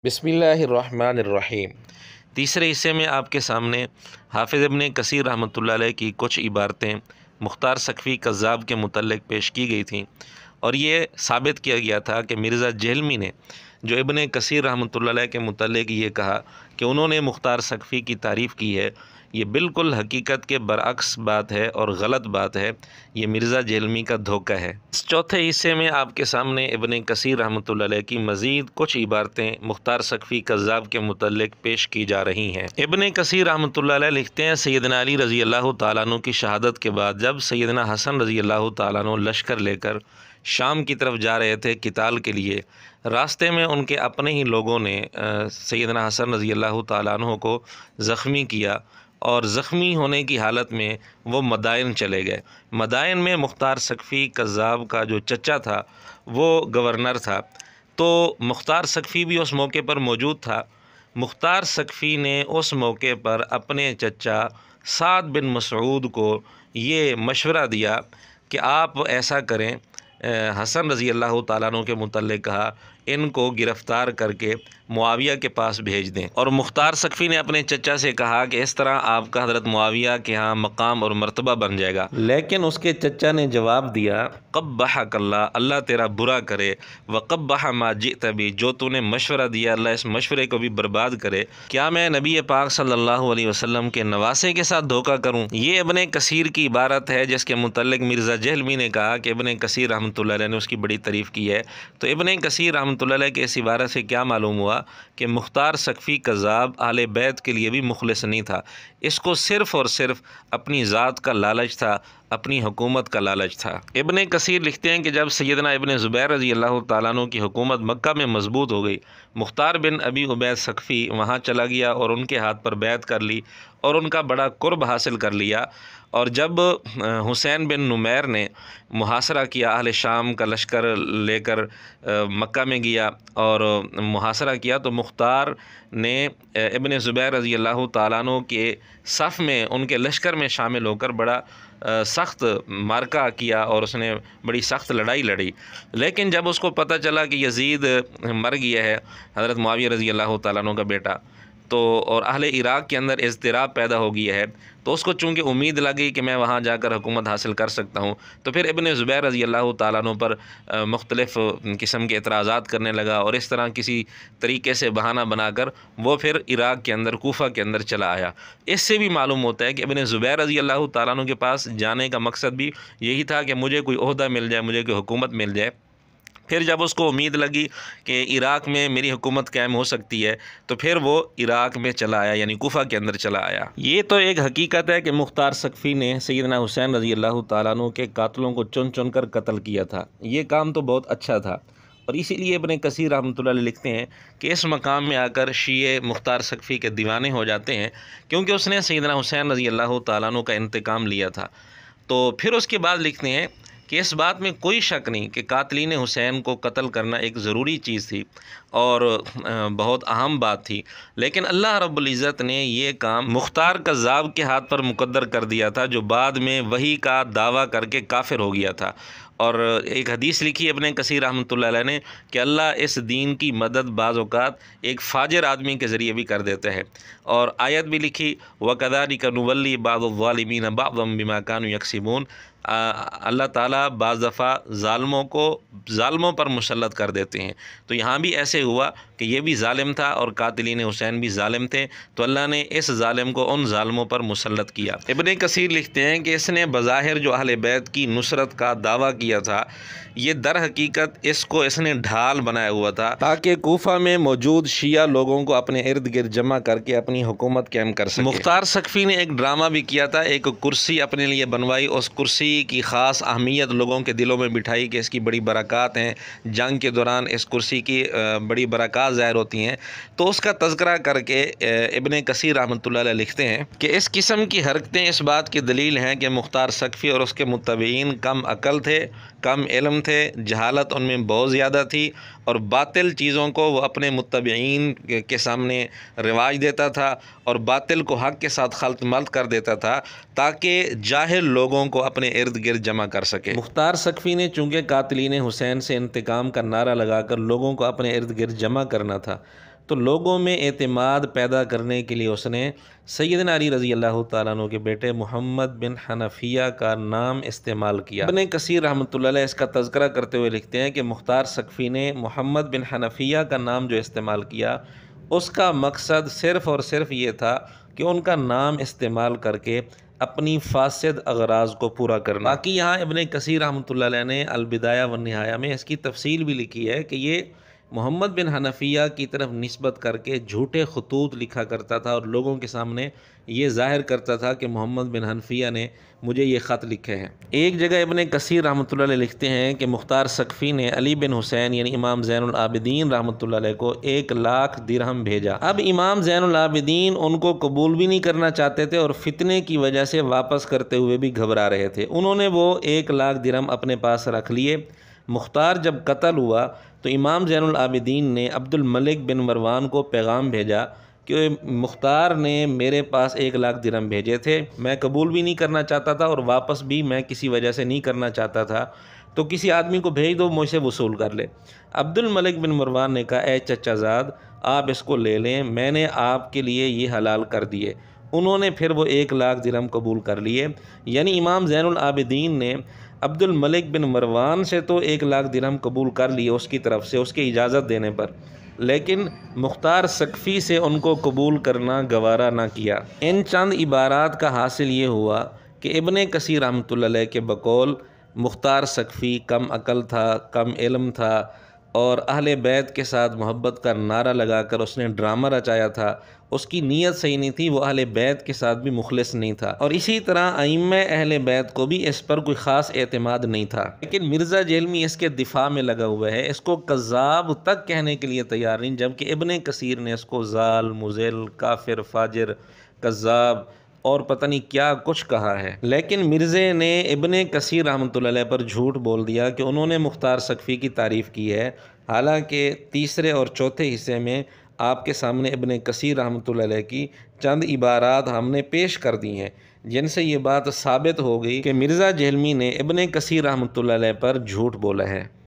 بسم اللہ الرحمن الرحیم۔ تیسرے حصے میں آپ کے سامنے حافظ ابن کثیر رحمۃ اللہ علیہ کی کچھ عبارتیں مختار سقفی کذاب کے متعلق پیش کی گئی تھیں، اور یہ ثابت کیا گیا تھا کہ مرزا جہلمی نے جو ابن کثیر رحمۃ اللہ علیہ کے متعلق یہ کہا کہ انہوں نے مختار سقفی کی تعریف کی ہے، یہ بالکل حقیقت کے برعکس بات ہے اور غلط بات ہے، یہ مرزا جہلمی کا دھوکہ ہے۔ اس چوتھے حصے میں آپ کے سامنے ابن کثیر رحمۃ اللہ علیہ کی مزید کچھ عبارتیں مختار سقفی کذاب کے متعلق پیش کی جا رہی ہیں۔ ابن کثیر رحمۃ اللہ علیہ لکھتے ہیں، سیدنا علی رضی اللہ تعالیٰ عنہ کی شہادت کے بعد جب سیدنا حسن رضی اللہ تعالیٰ عنہ لشکر لے کر شام کی طرف جا رہے تھے قتال کے لیے، راستے میں ان کے اپنے ہی لوگوں نے سیدنا حسن رضی اللہ تعالیٰ عنہ کو زخمی کیا، اور زخمی ہونے کی حالت میں وہ مدائن چلے گئے۔ مدائن میں مختار سقفی کذاب کا جو چچا تھا وہ گورنر تھا، تو مختار سقفی بھی اس موقع پر موجود تھا۔ مختار سقفی نے اس موقع پر اپنے چچا سعد بن مسعود کو یہ مشورہ دیا کہ آپ ایسا کریں، حسن رضی اللہ تعالیٰ عنہ کے متعلق کہا ان کو گرفتار کر کے معاویہ کے پاس بھیج دیں، اور مختار سقفی نے اپنے چچا سے کہا کہ اس طرح آپ کا حضرت معاویہ کے ہاں مقام اور مرتبہ بن جائے گا، لیکن اس کے چچا نے جواب دیا، قبحک اللہ، اللہ تیرا برا کرے، وقبح ما جئت بھی، جو تو نے مشورہ دیا اللہ اس مشورے کو بھی برباد کرے، کیا میں نبی پاک صلی اللہ علیہ وسلم کے نواسے کے ساتھ دھوکہ کروں؟ یہ ابن کثیر کی عبارت ہے جس کے متعلق مرزا جہلمی نے کہا کہ ابن کثیر رحمۃ اللہ علیہ نے اس کی بڑی تعریف کی ہے۔ تو ابن کثیر رحمۃ اللہ علیہ کے اس عبارت سے کیا معلوم ہوا کہ مختار سقفی کذاب اہل بیت کے لیے بھی مخلص نہیں تھا، اس کو صرف اور صرف اپنی ذات کا لالچ تھا، اپنی حکومت کا لالچ تھا۔ ابن کثیر لکھتے ہیں کہ جب سیدنا ابن زبیر رضی اللہ تعالیٰ عنہ کی حکومت مکہ میں مضبوط ہو گئی، مختار بن ابی عبید سقفی وہاں چلا گیا اور ان کے ہاتھ پر بیعت کر لی اور ان کا بڑا قرب حاصل کر لیا، اور جب حسین بن نمیر نے محاصرہ کیا، اہل شام کا لشکر لے کر مکہ میں گیا اور محاصرہ کیا، تو مختار نے ابن زبیر رضی اللہ تعالیٰ عنہ کے صف میں ان کے لشکر میں شامل ہو کر بڑا سخت مارکہ کیا اور اس نے بڑی سخت لڑائی لڑی، لیکن جب اس کو پتہ چلا کہ یزید مر گیا ہے، حضرت معاویہ رضی اللہ تعالیٰ عنہ کا بیٹا، تو اور اہل عراق کے اندر اضطراب پیدا ہو گیا ہے، تو اس کو چونکہ امید لگی کہ میں وہاں جا کر حکومت حاصل کر سکتا ہوں، تو پھر ابن زبیر رضی اللہ تعالیٰ عنہ پر مختلف قسم کے اعتراضات کرنے لگا، اور اس طرح کسی طریقے سے بہانہ بنا کر وہ پھر عراق کے اندر کوفہ کے اندر چلا آیا۔ اس سے بھی معلوم ہوتا ہے کہ ابن زبیر رضی اللہ تعالیٰ عنہ کے پاس جانے کا مقصد بھی یہی تھا کہ مجھے کوئی عہدہ مل جائے، مجھے کوئی حکومت مل جائے۔ پھر جب اس کو امید لگی کہ عراق میں میری حکومت قائم ہو سکتی ہے، تو پھر وہ عراق میں چلا آیا، یعنی کوفہ کے اندر چلا آیا۔ یہ تو ایک حقیقت ہے کہ مختار سقفی نے سیدنا حسین رضی اللہ تعالیٰ عنہ کے قاتلوں کو چن چن کر قتل کیا تھا، یہ کام تو بہت اچھا تھا، اور اسی لیے ابن کثیر رحمۃ اللہ علیہ لکھتے ہیں کہ اس مقام میں آ کر شیعہ مختار سقفی کے دیوانے ہو جاتے ہیں، کیونکہ اس نے سیدنا حسین رضی اللہ تعالیٰ عنہ کا انتقام لیا تھا۔ تو پھر اس کے بعد لکھتے ہیں کہ اس بات میں کوئی شک نہیں کہ قاتلین حسین کو قتل کرنا ایک ضروری چیز تھی اور بہت اہم بات تھی، لیکن اللہ رب العزت نے یہ کام مختار کذاب کے ہاتھ پر مقدر کر دیا تھا، جو بعد میں وحی کا دعویٰ کر کے کافر ہو گیا تھا۔ اور ایک حدیث لکھی ابن کثیر رحمۃ اللہ علیہ نے کہ اللہ اس دین کی مدد بعض اوقات ایک فاجر آدمی کے ذریعے بھی کر دیتے ہیں، اور آیت بھی لکھی، وَكَذَلِكَ نُوَلِّي بَعْضَ الظَّالِمِينَ بَعْضًا بِمَا كَانُوا يَكْسِبُونَ، اللہ تعالیٰ بعض دفعہ ظالموں کو ظالموں پر مسلط کر دیتے ہیں۔ تو یہاں بھی ایسے ہوا کہ یہ بھی ظالم تھا اور قاتلین حسین بھی ظالم تھے، تو اللہ نے اس ظالم کو ان ظالموں پر مسلط کیا۔ ابن کثیر لکھتے ہیں کہ اس نے بظاہر جو اہل بیت کی نصرت کا دعویٰ کیا تھا، یہ در حقیقت اس نے ڈھال بنایا ہوا تھا تاکہ کوفہ میں موجود شیعہ لوگوں کو اپنے ارد گرد جمع کر کے اپنی حکومت قائم کر سکے۔ مختار سقفی نے ایک ڈرامہ بھی کیا تھا، ایک کرسی اپنے لیے بنوائی، اس کرسی کی خاص اہمیت لوگوں کے دلوں میں بٹھائی کہ اس کی بڑی برکات ہیں، جنگ کے دوران اس کرسی کی بڑی برکات ظاہر ہوتی ہیں، تو اس کا تذکرہ کر کے ابن کثیر رحمۃ اللہ علیہ لکھتے ہیں کہ اس قسم کی حرکتیں اس بات کی دلیل ہیں کہ مختار سقفی اور اس کے متبعین کم عقل تھے، کم علم تھے، جہالت ان میں بہت زیادہ تھی، اور باطل چیزوں کو وہ اپنے متبعین کے سامنے رواج دیتا تھا اور باطل کو حق کے ساتھ خلط ملط کر دیتا تھا تاکہ جاہل لوگوں کو اپنے ارد گرد جمع کر سکے۔ مختار سقفی نے چونکہ قاتلین حسین سے انتقام کا نعرہ لگا کر لوگوں کو اپنے ارد گرد جمع کرنا تھا، تو لوگوں میں اعتماد پیدا کرنے کے لیے اس نے سیدنا علی رضی اللہ تعالیٰ عنہ کے بیٹے محمد بن حنفیہ کا نام استعمال کیا۔ ابن کثیر رحمۃ اللہ علیہ اس کا تذکرہ کرتے ہوئے لکھتے ہیں کہ مختار سقفی نے محمد بن حنفیہ کا نام جو استعمال کیا، اس کا مقصد صرف اور صرف یہ تھا کہ ان کا نام استعمال کر کے اپنی فاسد اغراض کو پورا کرنا۔ باقی یہاں ابن کثیر رحمۃ اللہ علیہ نے البدایہ والنہایہ میں اس کی تفصیل بھی لکھی ہے کہ یہ محمد بن حنفیہ کی طرف نسبت کر کے جھوٹے خطوط لکھا کرتا تھا اور لوگوں کے سامنے یہ ظاہر کرتا تھا کہ محمد بن حنفیہ نے مجھے یہ خط لکھے ہیں۔ ایک جگہ ابن کثیر رحمۃ اللہ علیہ لکھتے ہیں کہ مختار سقفی نے علی بن حسین یعنی امام زین العابدین رحمۃ اللہ علیہ کو 1,00,000 درہم بھیجا۔ اب امام زین العابدین ان کو قبول بھی نہیں کرنا چاہتے تھے اور فتنے کی وجہ سے واپس کرتے ہوئے بھی گھبرا رہے تھے۔ انہوں نے وہ 1,00,000 درہم اپنے پاس رکھ لیے۔ مختار جب قتل ہوا تو امام زین العابدین نے عبد الملک بن مروان کو پیغام بھیجا کہ مختار نے میرے پاس 1,00,000 درہم بھیجے تھے، میں قبول بھی نہیں کرنا چاہتا تھا اور واپس بھی میں کسی وجہ سے نہیں کرنا چاہتا تھا، تو کسی آدمی کو بھیج دو مجھ سے وصول کر لے۔ عبد الملک بن مروان نے کہا، اے چچا زاد آپ اس کو لے لیں، میں نے آپ کے لیے یہ حلال کر دیے۔ انہوں نے پھر وہ 1,00,000 درہم قبول کر لیے، یعنی امام زین العابدین نے عبد الملک بن مروان سے تو 1,00,000 درہم قبول کر لیے اس کی طرف سے اس کی اجازت دینے پر، لیکن مختار سقفی سے ان کو قبول کرنا گوارا نہ کیا۔ ان چند عبارات کا حاصل یہ ہوا کہ ابن کثیر رحمۃ اللہ علیہ کے بقول مختار سقفی کم عقل تھا، کم علم تھا اور اہل بیت کے ساتھ محبت کا نعرہ لگا کر اس نے ڈرامہ رچایا تھا، اس کی نیت صحیح نہیں تھی، وہ اہل بیت کے ساتھ بھی مخلص نہیں تھا، اور اسی طرح ائمہ اہل بیت کو بھی اس پر کوئی خاص اعتماد نہیں تھا۔ لیکن مرزا جہلمی اس کے دفاع میں لگا ہوا ہے، اس کو کذاب تک کہنے کے لیے تیار نہیں، جبکہ ابن کثیر نے اس کو ضال، مضل، کافر، فاجر، کذاب اور پتہ نہیں کیا کچھ کہا ہے۔ لیکن مرزے نے ابن کثیر رحمۃ اللہ علیہ پر جھوٹ بول دیا کہ انہوں نے مختار سقفی کی تعریف کی ہے، حالانکہ تیسرے اور چوتھے حصے میں آپ کے سامنے ابن کثیر رحمۃ اللہ علیہ کی چند عبارات ہم نے پیش کر دی ہیں، جن سے یہ بات ثابت ہو گئی کہ مرزا جہلمی نے ابن کثیر رحمۃ اللہ علیہ پر جھوٹ بولا ہے۔